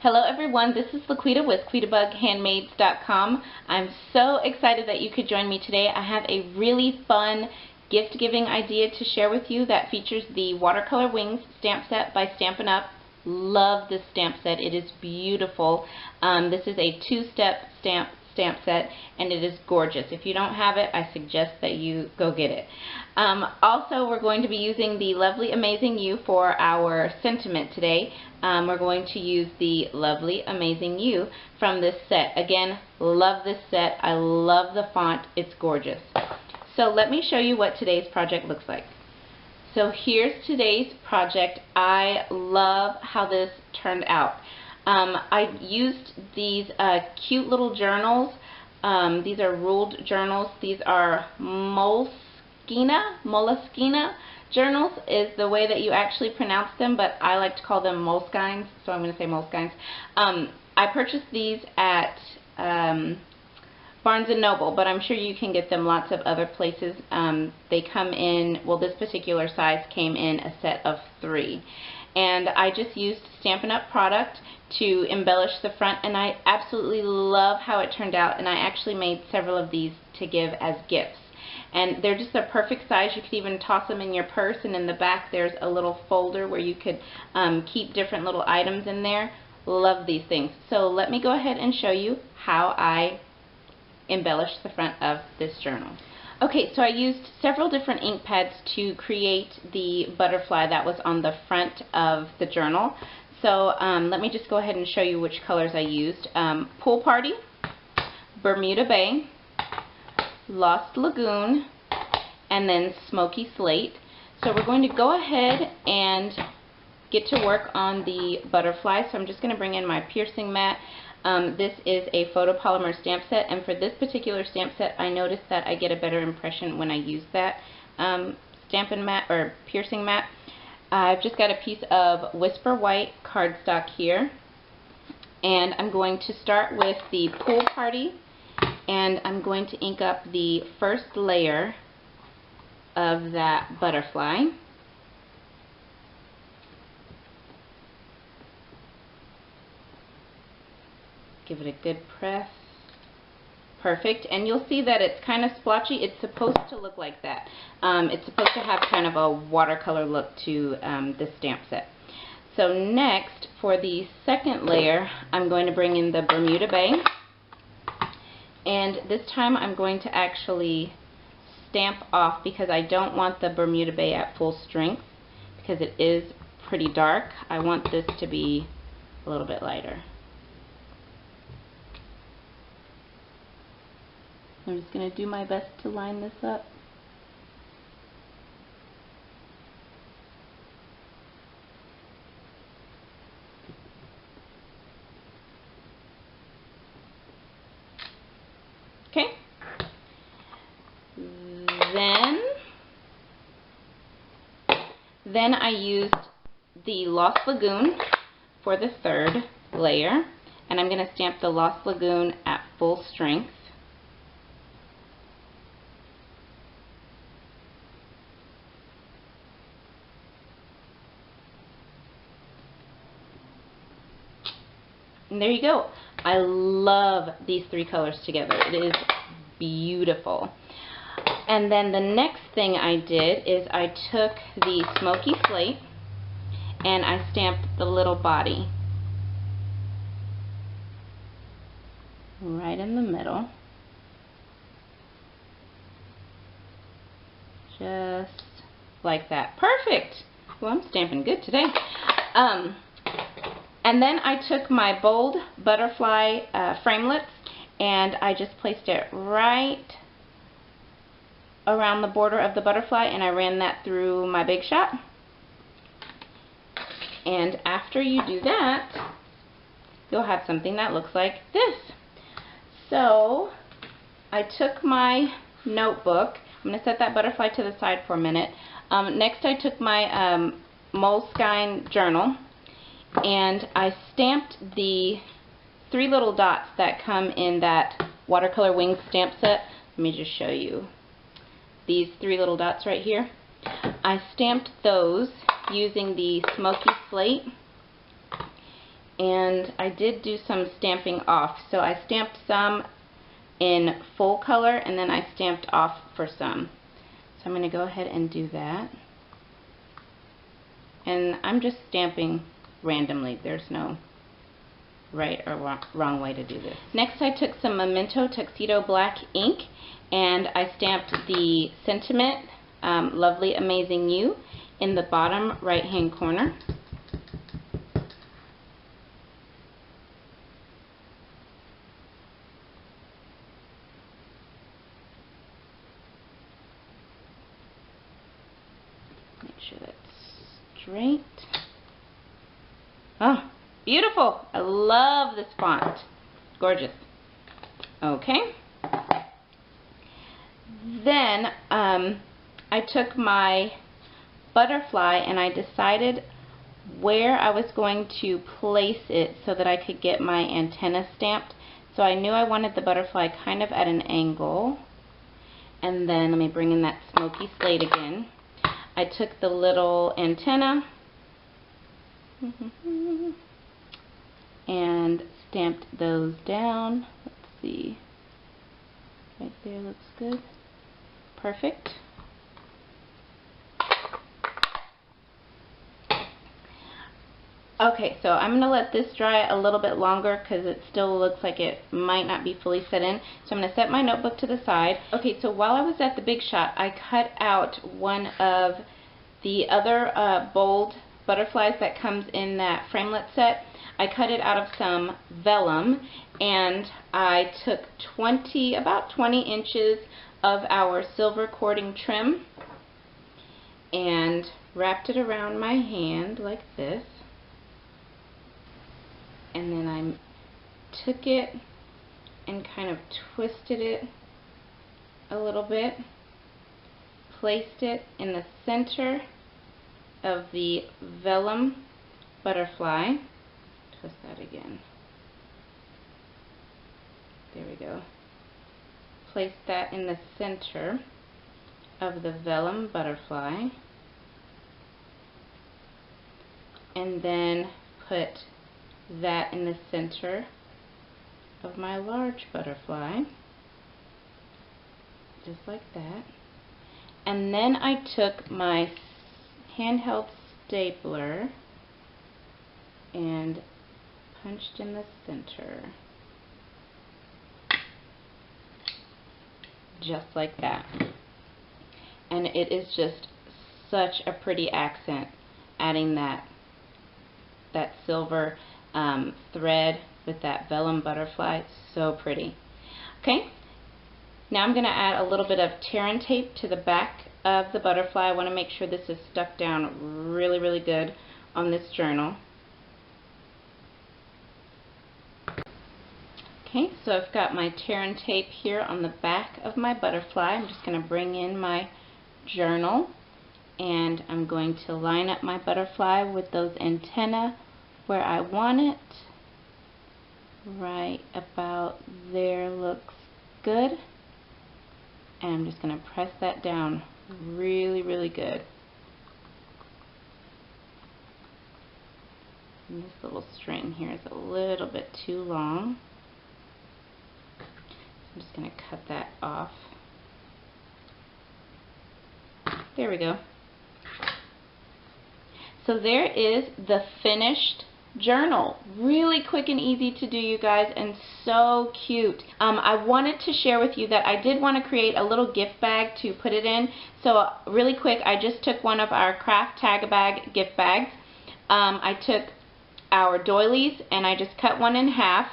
Hello everyone, this is Laquita with QuitaBugHandmades.com. I'm so excited that you could join me today. I have a really fun gift-giving idea to share with you that features the Watercolor Wings stamp set by Stampin' Up. Love this stamp set. It is beautiful. This is a two-step stamp set, and it is gorgeous. If you don't have it, I suggest that you go get it. Also, we're going to be using the Lovely Amazing You for our sentiment today. We're going to use the Lovely Amazing You from this set. Again, love this set. I love the font. It's gorgeous. So let me show you what today's project looks like. So here's today's project. I love how this turned out. I used these cute little journals. These are ruled journals. These are Moleskine journals is the way that you actually pronounce them, but I like to call them Moleskines, so I'm going to say Moleskines. I purchased these at Barnes & Noble, but I'm sure you can get them lots of other places. They come in, well, this particular size came in a set of 3. And I just used Stampin' Up product to embellish the front, and I absolutely love how it turned out, and I actually made several of these to give as gifts. And they're just the perfect size. You could even toss them in your purse, and in the back there's a little folder where you could keep different little items in there. Love these things. So let me go ahead and show you how I embellished the front of this journal. Okay, so I used several different ink pads to create the butterfly that was on the front of the journal. So let me just go ahead and show you which colors I used. Pool Party, Bermuda Bay, Lost Lagoon, and then Smoky Slate. So we're going to go ahead and get to work on the butterfly. So I'm just going to bring in my piercing mat. This is a photopolymer stamp set, and for this particular stamp set I noticed that I get a better impression when I use that Stampin' mat or piercing mat. I've just got a piece of Whisper White cardstock here, and I'm going to start with the Pool Party, and I'm going to ink up the first layer of that butterfly. Give it a good press. Perfect. And you'll see that it's kind of splotchy. It's supposed to look like that. It's supposed to have kind of a watercolor look to this stamp set. So next, for the second layer, I'm going to bring in the Bermuda Bay. And this time I'm going to actually stamp off, because I don't want the Bermuda Bay at full strength, because it is pretty dark. I want this to be a little bit lighter. I'm just going to do my best to line this up. Okay. Then I used the Lost Lagoon for the third layer, and I'm going to stamp the Lost Lagoon at full strength. And there you go. I love these 3 colors together. It is beautiful. And then the next thing I did is I took the Smoky Slate and I stamped the little body right in the middle. Just like that. Perfect! Well, I'm stamping good today. And then I took my bold butterfly framelits, and I just placed it right around the border of the butterfly, and I ran that through my Big Shot. And after you do that, you'll have something that looks like this. So I took my notebook. I'm going to set that butterfly to the side for a minute. Next I took my Moleskine journal, and I stamped the 3 little dots that come in that Watercolor Wings stamp set. Let me just show you. These 3 little dots right here. I stamped those using the Smoky Slate, and I did do some stamping off. So I stamped some in full color and then I stamped off for some. So I'm going to go ahead and do that. And I'm just stamping randomly. There's no right or wrong way to do this. Next I took some Memento Tuxedo black ink and I stamped the sentiment, Lovely Amazing You, in the bottom right hand corner. Make sure that's straight. Oh, beautiful! I love this font. Gorgeous. Okay. Then I took my butterfly and I decided where I was going to place it so that I could get my antenna stamped. So I knew I wanted the butterfly kind of at an angle. And then let me bring in that smoky slate again. I took the little antenna and stamped those down. Let's see. Right there looks good. Perfect. Okay, so I'm going to let this dry a little bit longer because it still looks like it might not be fully set in. So I'm going to set my notebook to the side. Okay, so while I was at the Big Shot, I cut out one of the other bold butterflies that comes in that Framelit set. I cut it out of some vellum and I took about 20 inches of our silver cording trim and wrapped it around my hand like this. And then I took it and kind of twisted it a little bit, placed it in the center of the vellum butterfly. Twist that again. There we go. Place that in the center of the vellum butterfly. And then put that in the center of my large butterfly. Just like that. And then I took my handheld stapler and punched in the center. Just like that. And it is just such a pretty accent, adding that silver thread with that vellum butterfly. So pretty. Okay, now I'm going to add a little bit of tear and tape to the back of the butterfly. I want to make sure this is stuck down really, really good on this journal. Okay, so I've got my tear and tape here on the back of my butterfly. I'm just going to bring in my journal and I'm going to line up my butterfly with those antennae where I want it. Right about there looks good. And I'm just going to press that down really, really good. And this little string here is a little bit too long. I'm just going to cut that off. There we go. So there is the finished journal. Really quick and easy to do, you guys, and so cute. I wanted to share with you that I did want to create a little gift bag to put it in. So really quick, I just took one of our craft tag bag gift bags. I took our doilies and I just cut one in half.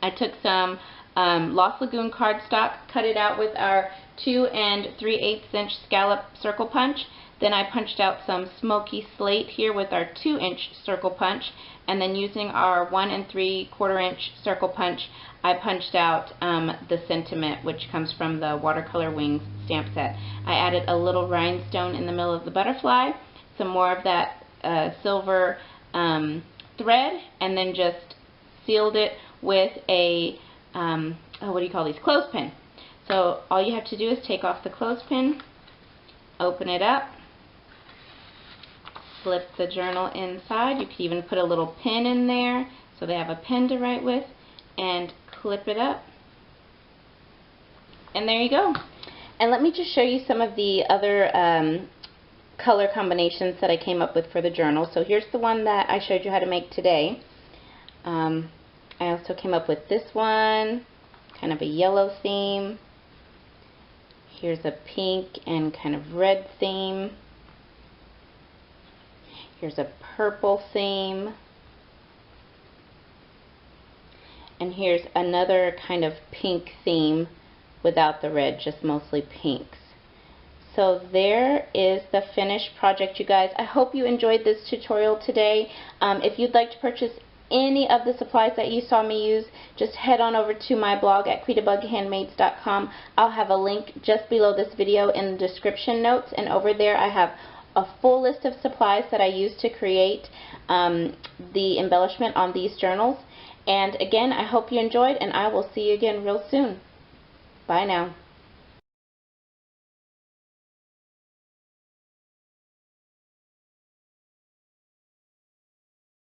I took some Lost Lagoon cardstock, cut it out with our 2 3/8 inch scallop circle punch. Then I punched out some smoky slate here with our 2-inch circle punch, and then using our 1 3/4 inch circle punch, I punched out the sentiment, which comes from the Watercolor Wings stamp set. I added a little rhinestone in the middle of the butterfly, some more of that silver thread, and then just sealed it with a what do you call these? Clothespin. So all you have to do is take off the clothespin, open it up, slip the journal inside. You could even put a little pin in there so they have a pen to write with, and clip it up. And there you go. And let me just show you some of the other color combinations that I came up with for the journal. So here's the one that I showed you how to make today. I also came up with this one, kind of a yellow theme. Here's a pink and kind of red theme. Here's a purple theme. And here's another kind of pink theme without the red, just mostly pinks. So there is the finished project, you guys. I hope you enjoyed this tutorial today. If you'd like to purchase any of the supplies that you saw me use, just head on over to my blog at quitabughhandmades.com. I'll have a link just below this video in the description notes, and over there I have a full list of supplies that I used to create the embellishment on these journals. And again, I hope you enjoyed, and I will see you again real soon. Bye now.